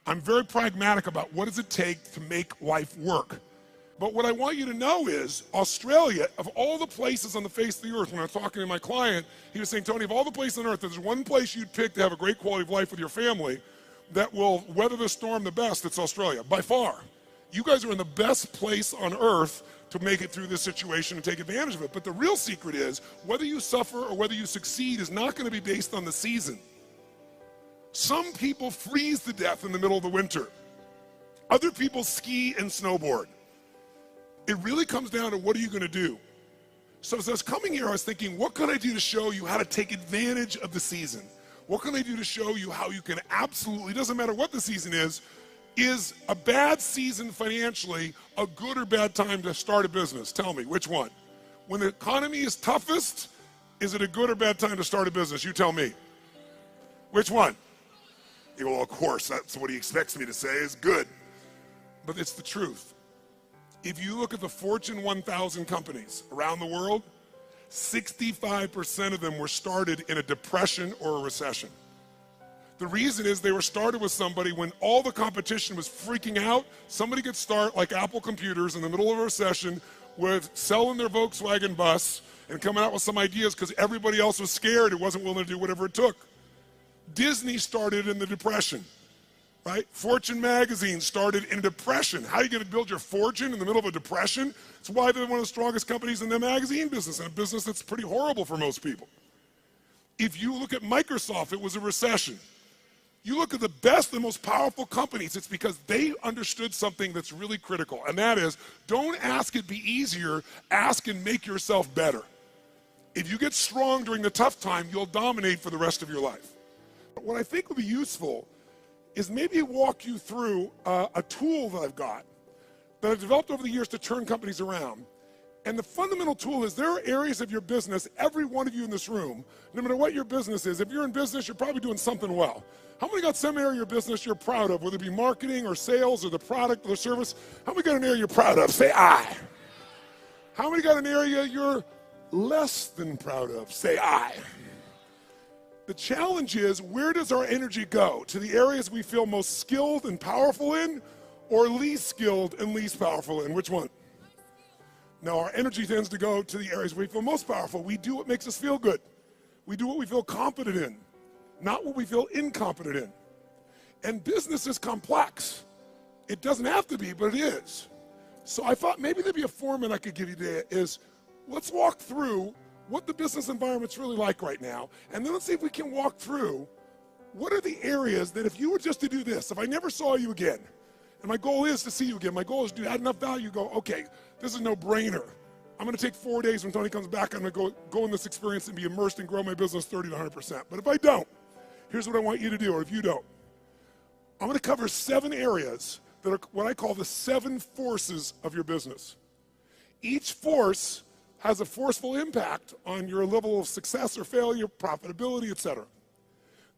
I'm very pragmatic about what does it take to make life work. But what I want you to know is Australia, of all the places on the face of the earth, when I was talking to my client, he was saying, Tony, of all the places on earth, there's one place you'd pick to have a great quality of life with your family that will weather the storm the best, it's Australia, by far. You guys are in the best place on earth to make it through this situation and take advantage of it. But the real secret is, whether you suffer or whether you succeed is not going to be based on the season. Some people freeze to death in the middle of the winter. Other people ski and snowboard. It really comes down to what are you going to do? So as I was coming here, I was thinking, what can I do to show you how to take advantage of the season? What can I do to show you how you can absolutely, doesn't matter what the season is a bad season financially a good or bad time to start a business? Tell me, which one? When the economy is toughest, is it a good or bad time to start a business? You tell me. Which one? Well, of course, that's what he expects me to say is good. But it's the truth. If you look at the Fortune 1000 companies around the world, 65% of them were started in a depression or a recession. The reason is they were started with somebody when all the competition was freaking out. Somebody could start like Apple Computers in the middle of a recession with selling their Volkswagen bus and coming out with some ideas because everybody else was scared and wasn't willing to do whatever it took. Disney started in the Depression, right? Fortune magazine started in a depression. How are you going to build your fortune in the middle of a depression? It's why they're one of the strongest companies in the magazine business, and a business that's pretty horrible for most people. If you look at Microsoft, it was a recession. You look at the best and most powerful companies, it's because they understood something that's really critical, and that is, don't ask it be easier, ask and make yourself better. If you get strong during the tough time, you'll dominate for the rest of your life. What I think would be useful is maybe walk you through a tool that I've got that I've developed over the years to turn companies around. And the fundamental tool is there are areas of your business, every one of you in this room, no matter what your business is, if you're in business, you're probably doing something well. How many got some area of your business you're proud of, whether it be marketing or sales or the product or the service? How many got an area you're proud of? Say I. How many got an area you're less than proud of? Say I. The challenge is, where does our energy go? To the areas we feel most skilled and powerful in, or least skilled and least powerful in? Which one? No, our energy tends to go to the areas we feel most powerful. We do what makes us feel good. We do what we feel competent in, not what we feel incompetent in. And business is complex. It doesn't have to be, but it is. So I thought maybe there'd be a format I could give you today is, let's walk through what the business environment's really like right now, and then let's see if we can walk through what are the areas that if you were just to do this, if I never saw you again, and my goal is to see you again, my goal is to add enough value, go, okay, this is no brainer. I'm gonna take 4 days when Tony comes back, I'm gonna go in this experience and be immersed and grow my business 30 to 100%. But if I don't, here's what I want you to do, or if you don't. I'm gonna cover 7 areas that are what I call the 7 forces of your business. Each force has a forceful impact on your level of success or failure, profitability, etc.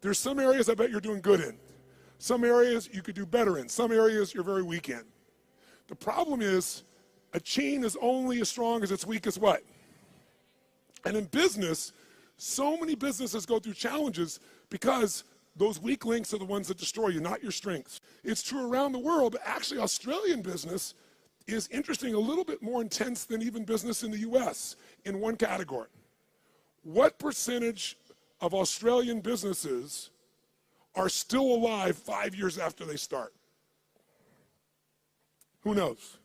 There's some areas I bet you're doing good in. Some areas you could do better in. Some areas you're very weak in. The problem is, a chain is only as strong as its weakest what? And in business, so many businesses go through challenges because those weak links are the ones that destroy you, not your strengths. It's true around the world, but actually Australian business is interesting, a little bit more intense than even business in the US in one category. What percentage of Australian businesses are still alive 5 years after they start? Who knows?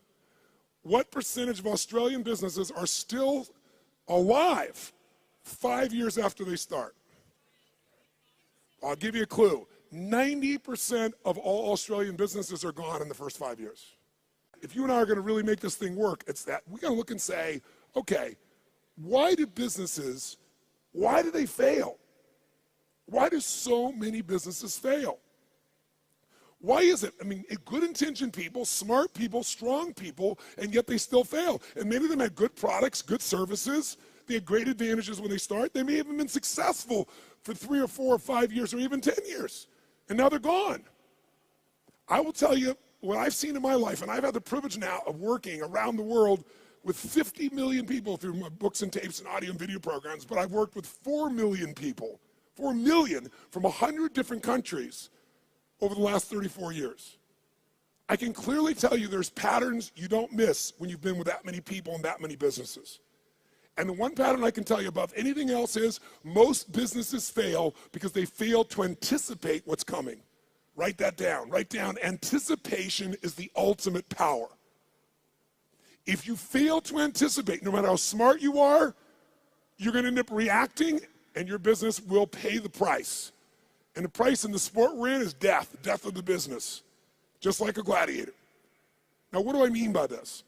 What percentage of Australian businesses are still alive 5 years after they start? I'll give you a clue. 90% of all Australian businesses are gone in the first 5 years. If you and I are going to really make this thing work, it's that we got to look and say, okay, why do businesses, why do they fail? Why do so many businesses fail? Why is it? I mean, good-intentioned people, smart people, strong people, and yet they still fail. And many of them had good products, good services. They had great advantages when they start. They may have been successful for 3 or 4 or 5 years or even 10 years, and now they're gone. I will tell you what I've seen in my life, and I've had the privilege now of working around the world with 50 million people through my books and tapes and audio and video programs, but I've worked with 4 million people, 4 million from 100 different countries over the last 34 years. I can clearly tell you there's patterns you don't miss when you've been with that many people and that many businesses. And the one pattern I can tell you above anything else is most businesses fail because they fail to anticipate what's coming. Write that down. Write down, anticipation is the ultimate power. If you fail to anticipate, no matter how smart you are, you're going to end up reacting and your business will pay the price. And the price in the sport we're in is death, death of the business, just like a gladiator. Now, what do I mean by this?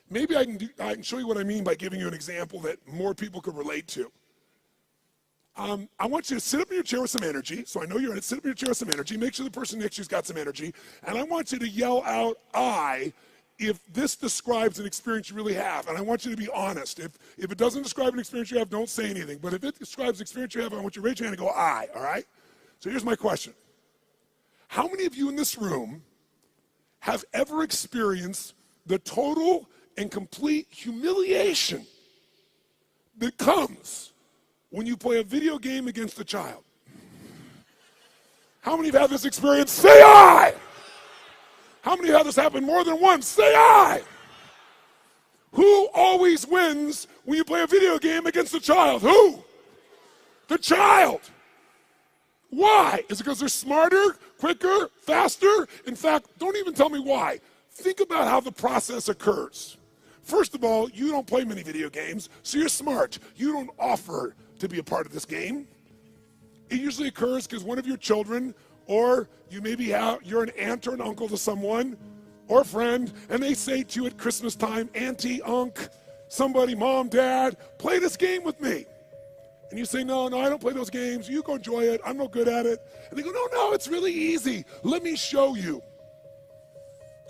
Maybe I can show you what I mean by giving you an example that more people could relate to. I want you to sit up in your chair with some energy. So I know you're in it. Sit up in your chair with some energy. Make sure the person next to you's got some energy. And I want you to yell out, I, if this describes an experience you really have. And I want you to be honest. If it doesn't describe an experience you have, don't say anything. But if it describes an experience you have, I want you to raise your hand and go, I, all right? So here's my question. How many of you in this room have ever experienced the total and complete humiliation that comes when you play a video game against a child? How many have had this experience? Say I! How many have had this happen more than once? Say I! Who always wins when you play a video game against a child? Who? The child. Why? Is it because they're smarter, quicker, faster? In fact, don't even tell me why. Think about how the process occurs. First of all, you don't play many video games, so you're smart. You don't offer to be a part of this game. It usually occurs because one of your children, or you maybe you're an aunt or an uncle to someone, or a friend, and they say to you at Christmas time, Auntie, Unc, somebody, Mom, Dad, play this game with me. And you say, no, I don't play those games. You go enjoy it. I'm no good at it. And they go, no, it's really easy. Let me show you.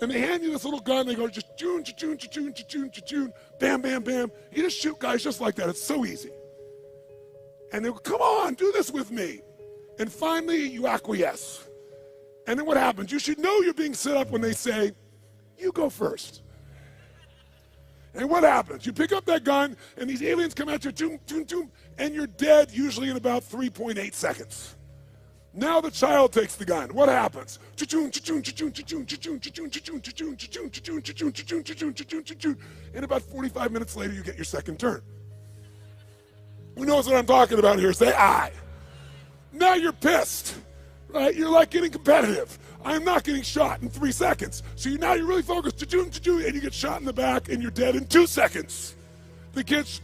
And they hand you this little gun. They go, just choon, choon, choon, choon, choon, bam, bam, bam. You just shoot guys just like that. It's so easy. And they go, come on, do this with me. And finally, you acquiesce. And then what happens? You should know you're being set up when they say, you go first. And what happens? You pick up that gun, and these aliens come at you, choom, choom, choom, and you're dead usually in about 3.8 seconds. Now the child takes the gun. What happens? And about 45 minutes later, you get your second turn. Who knows what I'm talking about here? Say I. Now you're pissed, right? You're like getting competitive. I'm not getting shot in 3 seconds. So now you're really focused, and you get shot in the back, and you're dead in 2 seconds. The kids,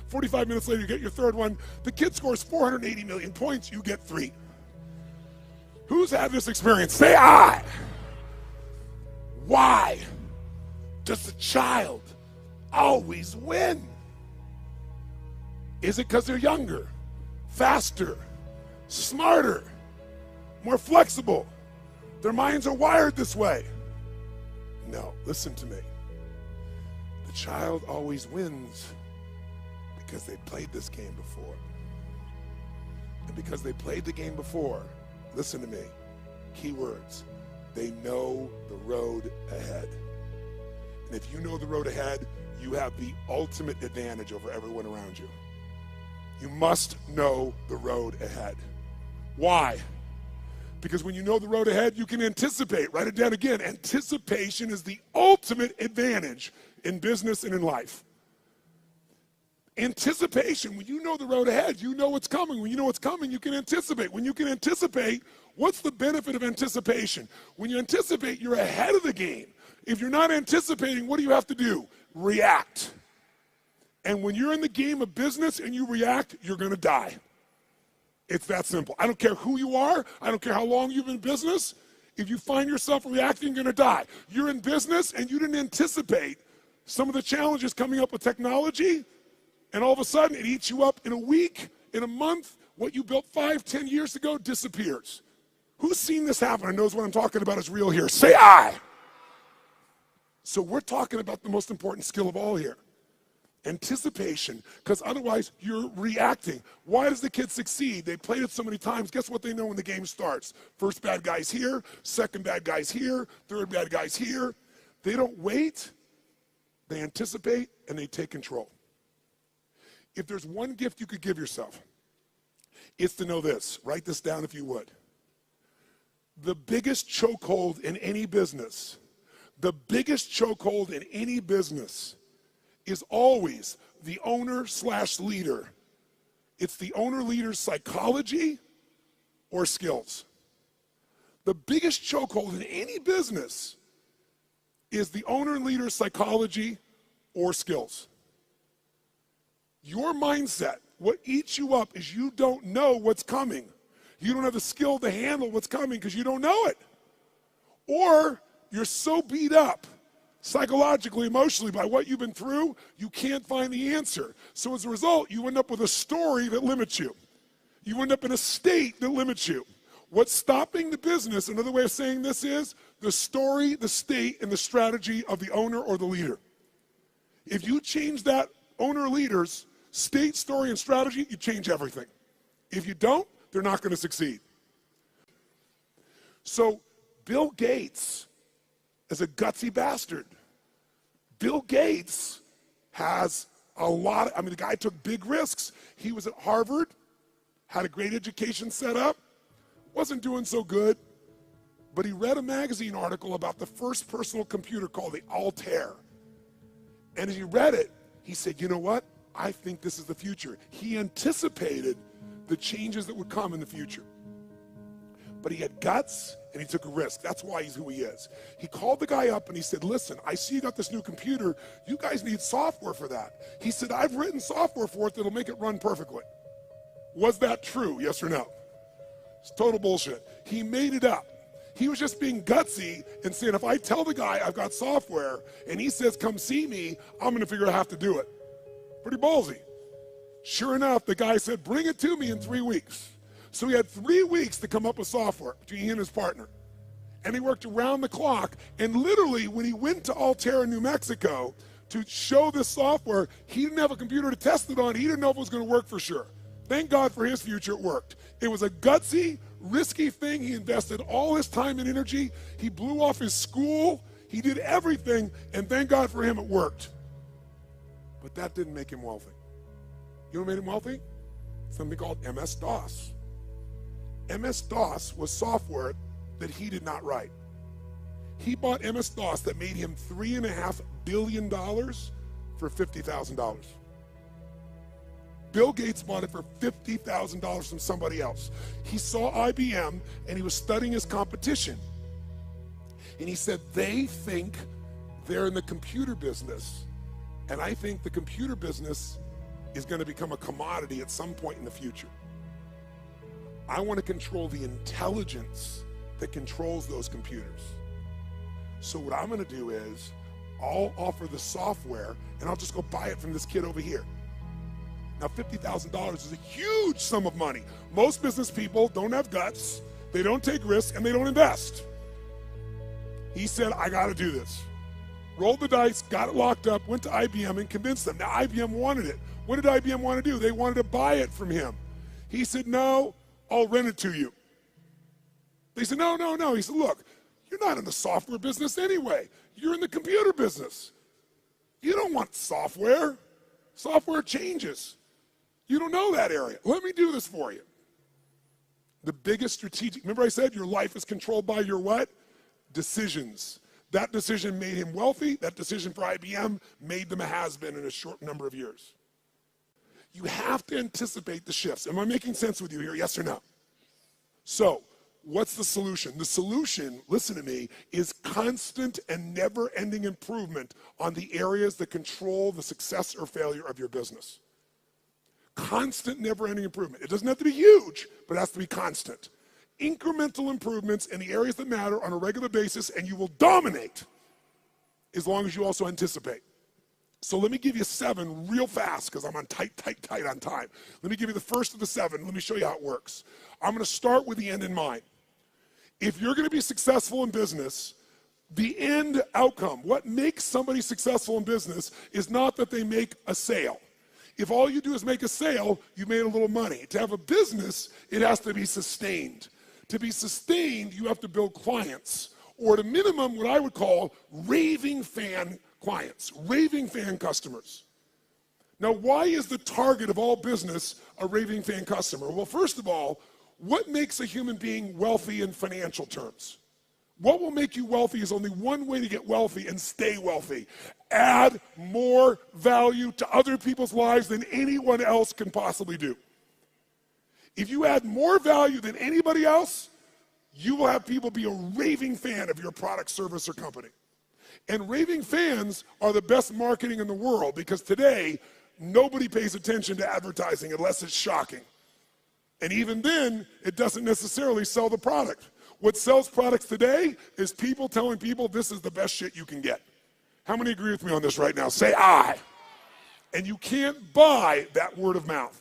45 minutes later, you get your third one. The kid scores 480 million points, you get 3. Who's had this experience? Say I. Why does the child always win? Is it because they're younger, faster, smarter, more flexible? Their minds are wired this way. No, listen to me. The child always wins because they played this game before. And because they played the game before, listen to me, key words, they know the road ahead. And if you know the road ahead, you have the ultimate advantage over everyone around you. You must know the road ahead. Why? Because when you know the road ahead, you can anticipate. Write it down again. Anticipation is the ultimate advantage in business and in life. Anticipation, when you know the road ahead, you know what's coming. When you know what's coming, you can anticipate. When you can anticipate, what's the benefit of anticipation? When you anticipate, you're ahead of the game. If you're not anticipating, what do you have to do? React. And when you're in the game of business and you react, you're going to die. It's that simple. I don't care who you are. I don't care how long you've been in business. If you find yourself reacting, you're going to die. You're in business and you didn't anticipate some of the challenges coming up with technology, and all of a sudden it eats you up in a week, in a month. What you built 5, 10 years ago disappears. Who's seen this happen and knows what I'm talking about is real here? Say I. So we're talking about the most important skill of all here. Anticipation, because otherwise you're reacting. Why does the kid succeed? They played it so many times. Guess what they know when the game starts? First bad guy's here, second bad guy's here, third bad guy's here. They don't wait, they anticipate, and they take control. If there's one gift you could give yourself, It's to know this. Write this down if you would. The biggest chokehold in any business, is always the owner/leader. It's the owner-leader's psychology or skills. The biggest chokehold in any business is the owner and leader's psychology or skills. Your mindset, what eats you up is you don't know what's coming. You don't have the skill to handle what's coming because you don't know it. Or you're so beat up psychologically, emotionally by what you've been through, you can't find the answer. So as a result, you end up with a story that limits you. You end up in a state that limits you. What's stopping the business, another way of saying this is the story, the state, and the strategy of the owner or the leader. If you change that owner or leader's state, story, and strategy, you change everything. If you don't, they're not going to succeed. So Bill Gates is a gutsy bastard. Bill Gates has a lot, the guy took big risks. He was at Harvard, had a great education set up, wasn't doing so good, but he read a magazine article about the first personal computer called the Altair. And as he read it, he said, you know what? I think this is the future. He anticipated the changes that would come in the future. But he had guts and he took a risk. That's why he's who he is. He called the guy up and he said, listen, I see you got this new computer. You guys need software for that. He said, I've written software for it that'll make it run perfectly. Was that true? Yes or no? It's total bullshit. He made it up. He was just being gutsy and saying, if I tell the guy I've got software and he says, come see me, I'm going to figure out how to do it. Pretty ballsy. Sure enough, the guy said, bring it to me in 3 weeks. So he had 3 weeks to come up with software between he and his partner. And he worked around the clock. And literally, when he went to Altair in New Mexico to show this software, he didn't have a computer to test it on. He didn't know if it was going to work for sure. Thank God for his future, it worked. It was a gutsy, risky thing. He invested all his time and energy. He blew off his school. He did everything. And thank God for him, it worked. But that didn't make him wealthy. You know what made him wealthy? Something called MS-DOS. MS-DOS was software that he did not write. He bought MS-DOS that made him $3.5 billion for $50,000. Bill Gates bought it for $50,000 from somebody else. He saw IBM and he was studying his competition. And he said, they think they're in the computer business. And I think the computer business is going to become a commodity at some point in the future. I want to control the intelligence that controls those computers. So what I'm going to do is I'll offer the software and I'll just go buy it from this kid over here. Now, $50,000 is a huge sum of money. Most business people don't have guts, they don't take risks, and they don't invest. He said, I got to do this. Rolled the dice, got it locked up, went to IBM and convinced them. Now, IBM wanted it. What did IBM want to do? They wanted to buy it from him. He said, no, I'll rent it to you. They said, no, no, no. He said, look, you're not in the software business anyway. You're in the computer business. You don't want software. Software changes. You don't know that area. Let me do this for you. The biggest strategic, remember I said your life is controlled by your what? Decisions. That decision made him wealthy. That decision for IBM made them a has-been in a short number of years. You have to anticipate the shifts. Am I making sense with you here? Yes or no? So, what's the solution? The solution, listen to me, is constant and never-ending improvement on the areas that control the success or failure of your business. Constant, never-ending improvement. It doesn't have to be huge, but it has to be constant. Incremental improvements in the areas that matter on a regular basis, and you will dominate as long as you also anticipate. So let me give you 7 real fast because I'm on tight on time. Let me give you the first of the 7. Let me show you how it works. I'm going to start with the end in mind. If you're going to be successful in business, the end outcome, what makes somebody successful in business is not that they make a sale. If all you do is make a sale, you made a little money. To have a business, it has to be sustained. To be sustained, you have to build clients, or at a minimum, what I would call raving fan clients, raving fan customers. Now, why is the target of all business a raving fan customer? Well, first of all, what makes a human being wealthy in financial terms? What will make you wealthy is only one way to get wealthy and stay wealthy. Add more value to other people's lives than anyone else can possibly do. If you add more value than anybody else, you will have people be a raving fan of your product, service, or company. And raving fans are the best marketing in the world, because today, nobody pays attention to advertising unless it's shocking. And even then, it doesn't necessarily sell the product. What sells products today is people telling people this is the best shit you can get. How many agree with me on this right now? Say aye. And you can't buy that word of mouth.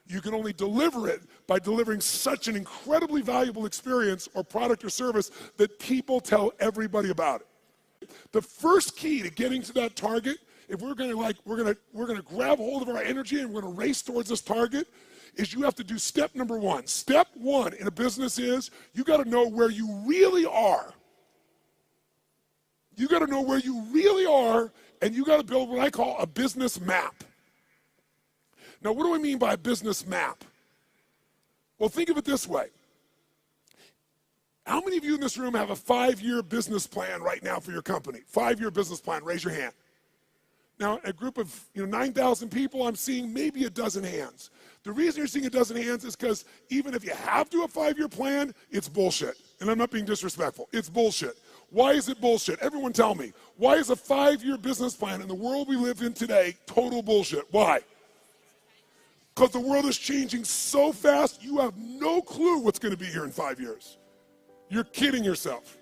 You can only deliver it by delivering such an incredibly valuable experience or product or service that people tell everybody about it. The first key to getting to that target, if we're gonna grab hold of our energy and we're gonna race towards this target, is you have to do step number one. Step one in a business is you gotta know where you really are. You gotta know where you really are, and you gotta build what I call a business map. Now, what do I mean by a business map? Well, think of it this way. How many of you in this room have a 5-year business plan right now for your company? 5-year business plan, raise your hand. Now, a group of 9,000 people, I'm seeing maybe a dozen hands. The reason you're seeing a dozen hands is because even if you have to do a 5-year plan, it's bullshit. And I'm not being disrespectful. It's bullshit. Why is it bullshit? Everyone tell me. Why is a 5-year business plan in the world we live in today total bullshit? Why? Because the world is changing so fast, you have no clue what's going to be here in 5 years. You're kidding yourself.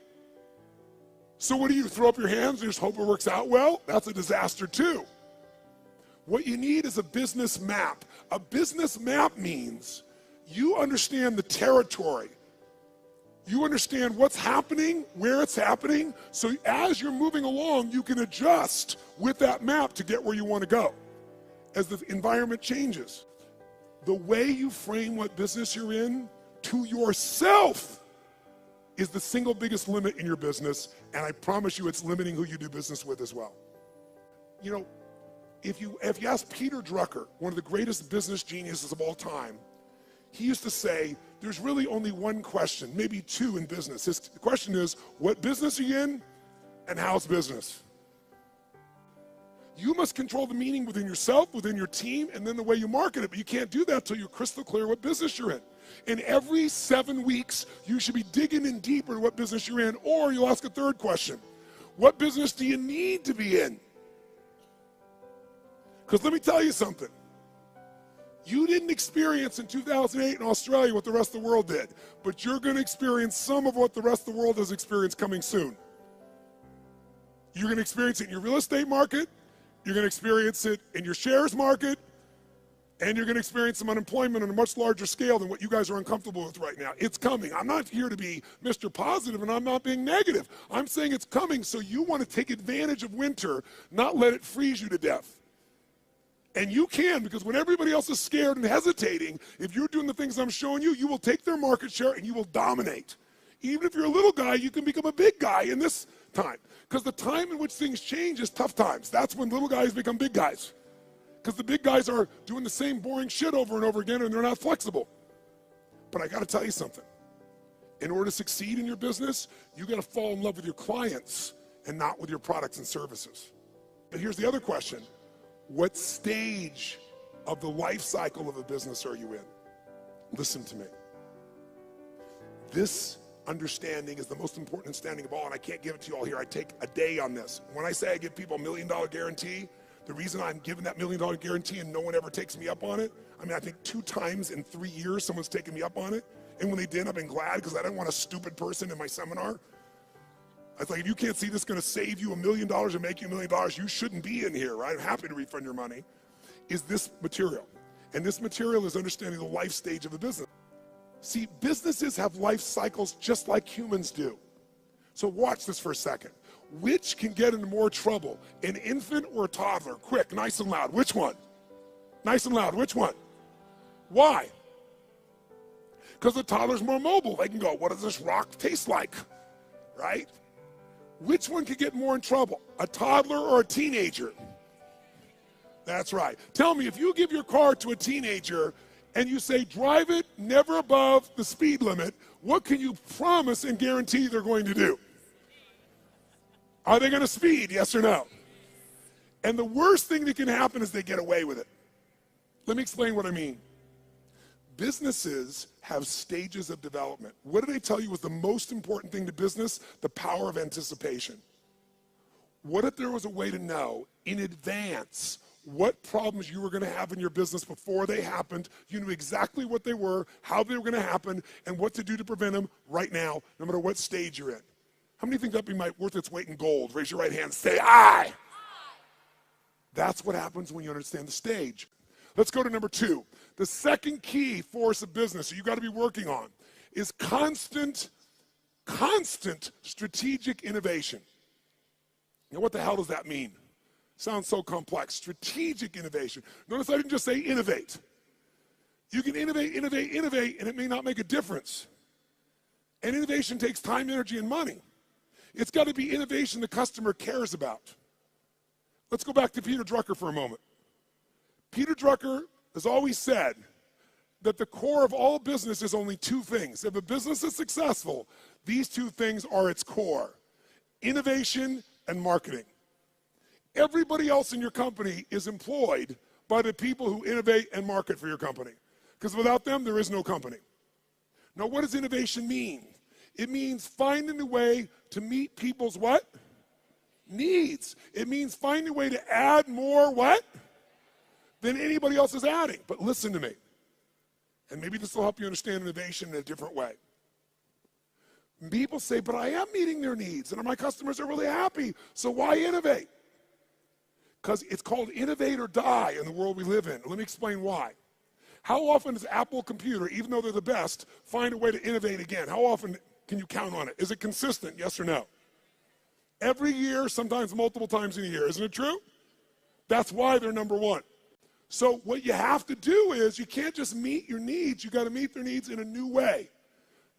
So what do you throw up your hands and just hope it works out well? That's a disaster too. What you need is a business map. A business map means you understand the territory. You understand what's happening, where it's happening, so as you're moving along, you can adjust with that map to get where you want to go as the environment changes. The way you frame what business you're in to yourself is the single biggest limit in your business, and I promise you it's limiting who you do business with as well. You know, if you ask Peter Drucker, one of the greatest business geniuses of all time, he used to say, there's really only one question, maybe two in business. His question is, what business are you in, and how's business? You must control the meaning within yourself, within your team, and then the way you market it. But you can't do that until you're crystal clear what business you're in. And every 7 weeks, you should be digging in deeper to what business you're in, or you'll ask a third question. What business do you need to be in? Because let me tell you something. You didn't experience in 2008 in Australia what the rest of the world did, but you're going to experience some of what the rest of the world has experienced coming soon. You're going to experience it in your real estate market, you're going to experience it in your shares market, and you're going to experience some unemployment on a much larger scale than what you guys are uncomfortable with right now. It's coming. I'm not here to be Mr. Positive, and I'm not being negative. I'm saying it's coming, so you want to take advantage of winter, not let it freeze you to death. And you can, because when everybody else is scared and hesitating, if you're doing the things I'm showing you, you will take their market share and you will dominate. Even if you're a little guy, you can become a big guy in this time. Because the time in which things change is tough times. That's when little guys become big guys. Because the big guys are doing the same boring shit over and over again, and they're not flexible. But I got to tell you something. In order to succeed in your business, you got to fall in love with your clients and not with your products and services. But here's the other question. What stage of the life cycle of a business are you in? Listen to me. This understanding is the most important understanding of all, and I can't give it to you all here. I take a day on this. When I say I give people $1 million guarantee, the reason I'm giving that $1 million guarantee and no one ever takes me up on it, I mean, I think 2 times in 3 years someone's taken me up on it, and when they did, I've been glad because I didn't want a stupid person in my seminar. I was like, if you can't see this is going to save you $1 million or make you $1 million, you shouldn't be in here, right? I'm happy to refund your money. Is this material. And this material is understanding the life stage of a business. See, businesses have life cycles just like humans do. So watch this for a second. Which can get into more trouble, an infant or a toddler? Quick, nice and loud. Which one? Nice and loud. Which one? Why? Because the toddler's more mobile. They can go, what does this rock taste like? Right? Which one could get more in trouble? A toddler or a teenager? That's right. Tell me, if you give your car to a teenager and you say, drive it never above the speed limit, what can you promise and guarantee they're going to do? Are they going to speed, yes or no? And the worst thing that can happen is they get away with it. Let me explain what I mean. Businesses have stages of development. What did I tell you was the most important thing to business? The power of anticipation. What if there was a way to know in advance what problems you were going to have in your business before they happened? You knew exactly what they were, how they were going to happen, and what to do to prevent them right now, no matter what stage you're in. How many think that'd be worth its weight in gold? Raise your right hand and say, aye. That's what happens when you understand the stage. Let's go to number 2. The second key force of business that you got to be working on is constant strategic innovation. Now, what the hell does that mean? Sounds so complex. Strategic innovation. Notice I didn't just say innovate. You can innovate, and it may not make a difference. And innovation takes time, energy, and money. It's got to be innovation the customer cares about. Let's go back to Peter Drucker for a moment. Peter Drucker has always said that the core of all business is only 2 things. If a business is successful, these 2 things are its core: innovation and marketing. Everybody else in your company is employed by the people who innovate and market for your company. Because without them, there is no company. Now, what does innovation mean? It means finding a way to meet people's what? Needs. It means finding a way to add more what? Than anybody else is adding. But listen to me. And maybe this will help you understand innovation in a different way. People say, but I am meeting their needs and my customers are really happy, so why innovate? Because it's called innovate or die in the world we live in. Let me explain why. How often does Apple Computer, even though they're the best, find a way to innovate again? How often can you count on it? Is it consistent, yes or no? Every year, sometimes multiple times in a year. Isn't it true? That's why they're number 1. So what you have to do is you can't just meet your needs. You got to meet their needs in a new way.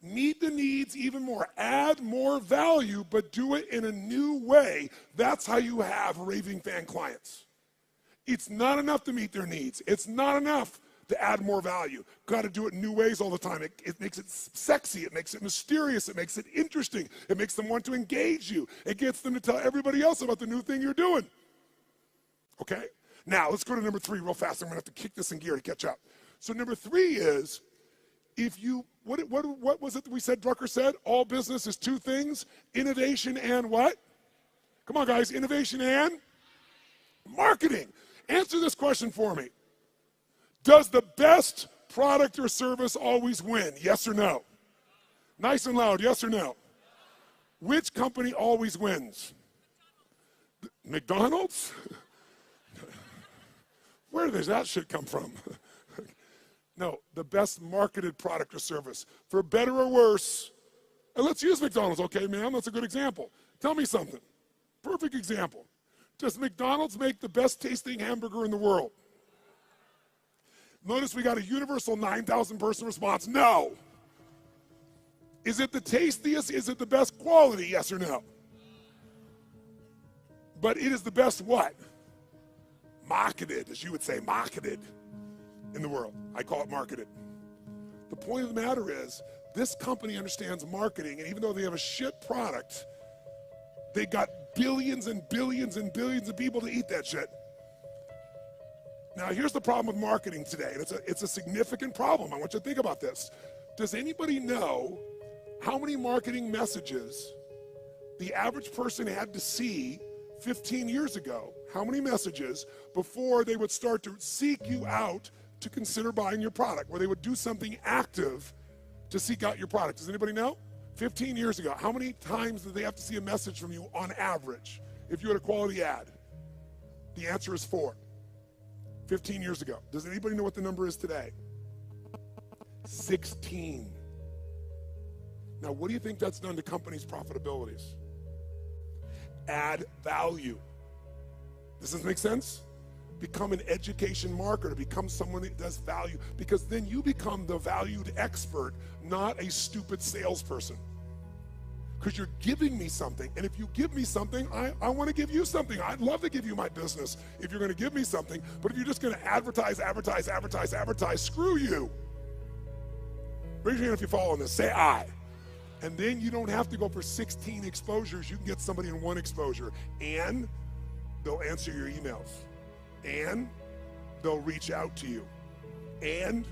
Meet the needs even more. Add more value, but do it in a new way. That's how you have raving fan clients. It's not enough to meet their needs. It's not enough to add more value. Got to do it in new ways all the time. It makes it sexy. It makes it mysterious. It makes it interesting. It makes them want to engage you. It gets them to tell everybody else about the new thing you're doing. Okay? Now, let's go to number 3 real fast. I'm going to have to kick this in gear to catch up. So number 3 is, if you, what was it that we said Drucker said? All business is 2 things, innovation and what? Come on, guys, innovation and marketing. Answer this question for me. Does the best product or service always win? Yes or no? Nice and loud, yes or no? Which company always wins? McDonald's? Where does that shit come from? No, the best marketed product or service. For better or worse, and let's use McDonald's, okay, ma'am? That's a good example. Tell me something. Perfect example. Does McDonald's make the best tasting hamburger in the world? Notice we got a universal 9,000 person response. No. Is it the tastiest? Is it the best quality? Yes or no? But it is the best what? Marketed, as you would say, marketed in the world. I call it marketed. The point of the matter is, this company understands marketing, and even though they have a shit product, they got billions and billions and billions of people to eat that shit. Now, here's the problem with marketing today, and it's a significant problem. I want you to think about this. Does anybody know how many marketing messages the average person had to see 15 years ago? How many messages before they would start to seek you out to consider buying your product, where they would do something active to seek out your product? Does anybody know? 15 years ago, how many times did they have to see a message from you on average if you had a quality ad? The answer is 4. 15 years ago. Does anybody know what the number is today? 16. Now, what do you think that's done to companies' profitabilities? Add value. Does this make sense? Become an education marketer. Become someone that does value, because then you become the valued expert, not a stupid salesperson. because you're giving me something. And if you give me something, I want to give you something. I'd love to give you my business if you're going to give me something. But if you're just going to advertise, screw you. Raise your hand if you follow this. Say I. And then you don't have to go for 16 exposures. You can get somebody in one exposure. And they'll answer your emails. And they'll reach out to you. And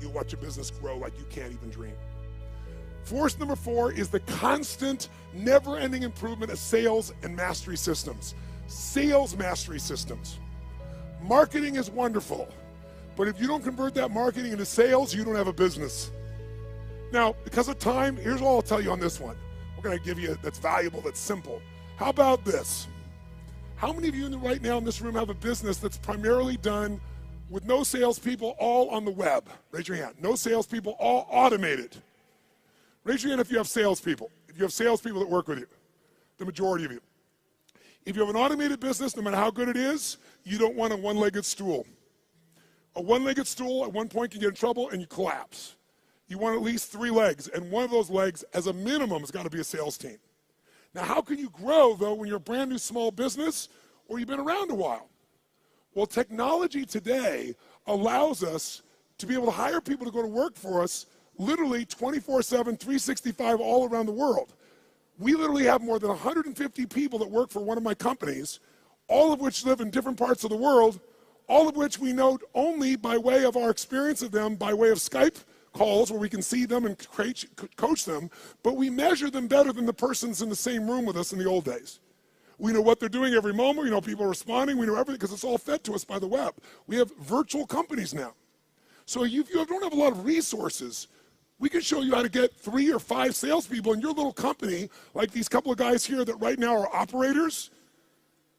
you'll watch your business grow like you can't even dream. Force number 4 is the constant, never-ending improvement of sales and mastery systems. Sales mastery systems. Marketing is wonderful, but if you don't convert that marketing into sales, you don't have a business. Now, because of time, here's all I'll tell you on this one. We're going to give you that's valuable, that's simple. How about this? How many of you right now in this room have a business that's primarily done with no salespeople, all on the web? Raise your hand. No salespeople, all automated. Raise your hand if you have salespeople. If you have salespeople that work with you, the majority of you. If you have an automated business, no matter how good it is, you don't want a one-legged stool. A one-legged stool at one point can get in trouble and you collapse. You want at least 3 legs, and one of those legs, as a minimum, has got to be a sales team. Now, how can you grow, though, when you're a brand new small business or you've been around a while? Well, technology today allows us to be able to hire people to go to work for us literally 24/7, 365 all around the world. We literally have more than 150 people that work for one of my companies, all of which live in different parts of the world, all of which we know only by way of our experience of them, by way of Skype calls where we can see them and coach them, but we measure them better than the persons in the same room with us in the old days. We know what they're doing every moment. We know people are responding. We know everything because it's all fed to us by the web. We have virtual companies now. So if you don't have a lot of resources, we can show you how to get 3 or 5 salespeople in your little company, like these couple of guys here that right now are operators.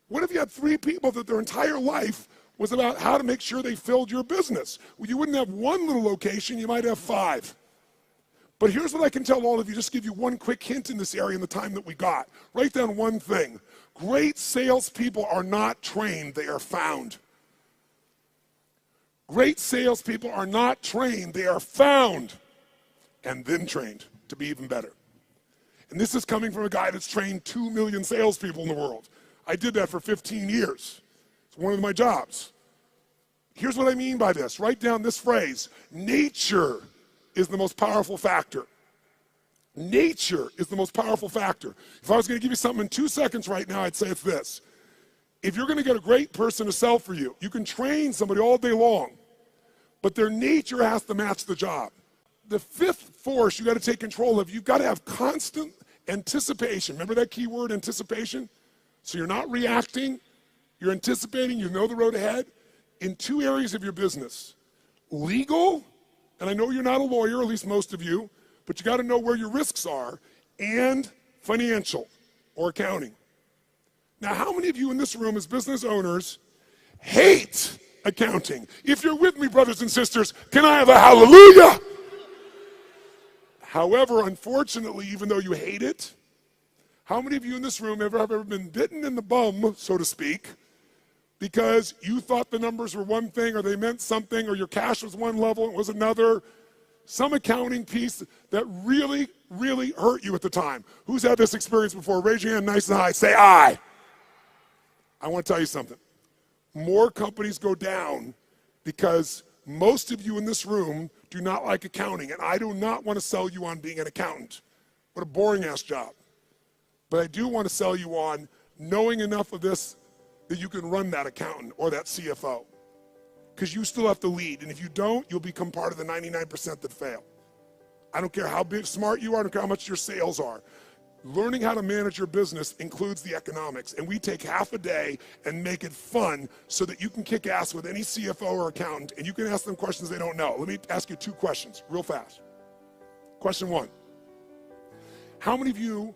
What if you had 3 people that their entire life was about how to make sure they filled your business? Well, you wouldn't have one little location, you might have 5. But here's what I can tell all of you, just give you one quick hint in this area in the time that we got. Write down one thing. Great salespeople are not trained, they are found. Great salespeople are not trained, they are found and then trained to be even better. And this is coming from a guy that's trained 2 million salespeople in the world. I did that for 15 years. It's one of my jobs. Here's what I mean by this. Write down this phrase. Nature is the most powerful factor. Nature is the most powerful factor. If I was going to give you something in 2 seconds right now, I'd say it's this. If you're going to get a great person to sell for you, you can train somebody all day long, but their nature has to match the job. The 5th force you got to take control of, you've got to have constant anticipation. Remember that key word, anticipation? So you're not reacting, you're anticipating, you know the road ahead in 2 areas of your business. Legal, and I know you're not a lawyer, at least most of you, but you got to know where your risks are, and financial or accounting. Now, how many of you in this room as business owners hate accounting? If you're with me, brothers and sisters, can I have a hallelujah? However, unfortunately, even though you hate it, how many of you in this room have ever been bitten in the bum, so to speak, because you thought the numbers were one thing or they meant something or your cash was one level and it was another? Some accounting piece that really, really hurt you at the time. Who's had this experience before? Raise your hand nice and high. Say I. I want to tell you something. More companies go down because most of you in this room do not like accounting, and I do not want to sell you on being an accountant. What a boring-ass job. But I do want to sell you on knowing enough of this that you can run that accountant or that CFO. Because you still have to lead, and if you don't, you'll become part of the 99% that fail. I don't care how big, smart you are, I don't care how much your sales are. Learning how to manage your business includes the economics, and we take half a day and make it fun so that you can kick ass with any CFO or accountant, and you can ask them questions they don't know. Let me ask you 2 questions real fast. Question 1. How many of you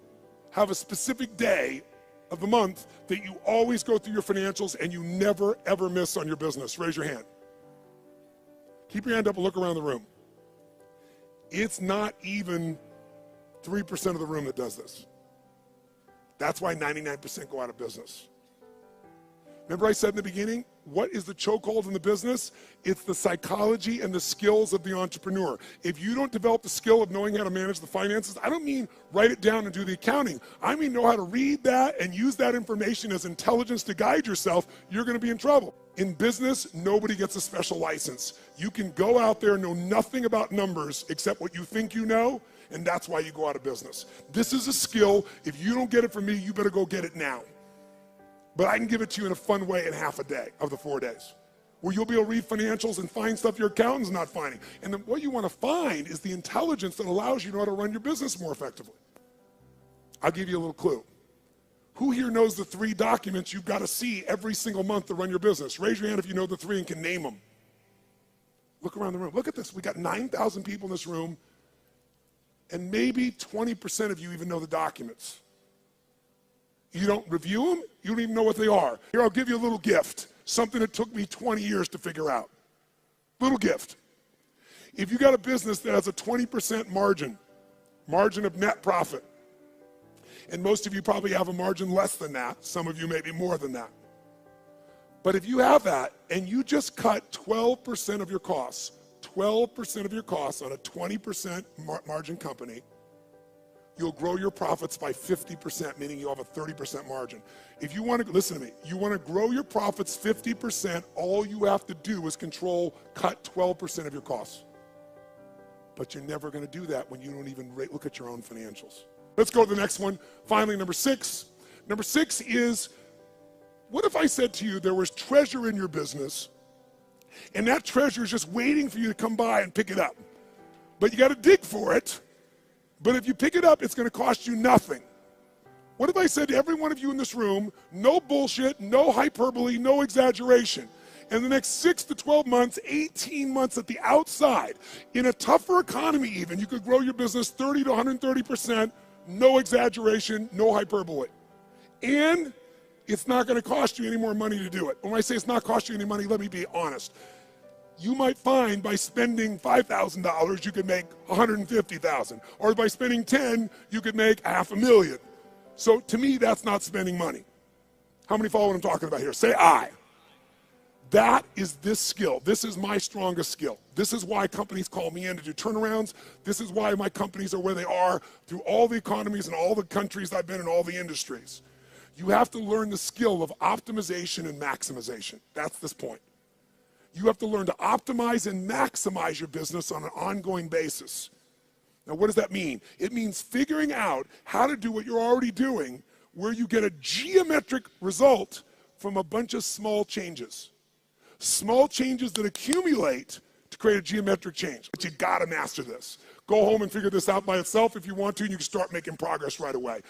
have a specific day of the month that you always go through your financials and you never, ever miss on your business? Raise your hand. Keep your hand up and look around the room. It's not even 3% of the room that does this. That's why 99% go out of business. Remember I said in the beginning, What is the chokehold in the business? It's the psychology and the skills of the entrepreneur. If you don't develop the skill of knowing how to manage the finances, I don't mean write it down and do the accounting. I mean know how to read that and use that information as intelligence to guide yourself. You're going to be in trouble. In business, nobody gets a special license. You can go out there and know nothing about numbers except what you think you know, and that's why you go out of business. This is a skill. If you don't get it from me, you better go get it now. But I can give it to you in a fun way in half a day of the 4 days, where you'll be able to read financials and find stuff your accountant's not finding. And then what you want to find is the intelligence that allows you to know how to run your business more effectively. I'll give you a little clue. Who here knows the 3 documents you've got to see every single month to run your business? Raise your hand if you know the 3 and can name them. Look around the room. Look at this. We got 9,000 people in this room, and maybe 20% of you even know the documents. You don't review them, you don't even know what they are. Here, I'll give you a little gift, something that took me 20 years to figure out. Little gift. If you got a business that has a 20% margin of net profit, and most of you probably have a margin less than that, some of you maybe more than that. But if you have that, and you just cut 12% of your costs, 12% of your costs on a 20% margin company, you'll grow your profits by 50%, meaning you'll have a 30% margin. If you want to, listen to me, you want to grow your profits 50%, all you have to do is cut 12% of your costs. But you're never going to do that when you don't even look at your own financials. Let's go to the next one. Finally, number 6. Number 6 is, what if I said to you there was treasure in your business, and that treasure is just waiting for you to come by and pick it up? But you got to dig for it. But if you pick it up, it's going to cost you nothing. What if I said to every one of you in this room, no bullshit, no hyperbole, no exaggeration. In the next 6 to 12 months, 18 months at the outside, in a tougher economy even, you could grow your business 30 to 130%, no exaggeration, no hyperbole. And it's not going to cost you any more money to do it. When I say it's not costing you any money, let me be honest. You might find by spending $5,000, you could make $150,000. Or by spending 10, you could make $500,000. So to me, that's not spending money. How many follow what I'm talking about here? Say I. That is this skill. This is my strongest skill. This is why companies call me in to do turnarounds. This is why my companies are where they are through all the economies and all the countries I've been in, all the industries. You have to learn the skill of optimization and maximization. That's this point. You have to learn to optimize and maximize your business on an ongoing basis. Now, what does that mean? It means figuring out how to do what you're already doing, where you get a geometric result from a bunch of small changes. Small changes that accumulate to create a geometric change. But you gotta master this. Go home and figure this out by itself if you want to, and you can start making progress right away.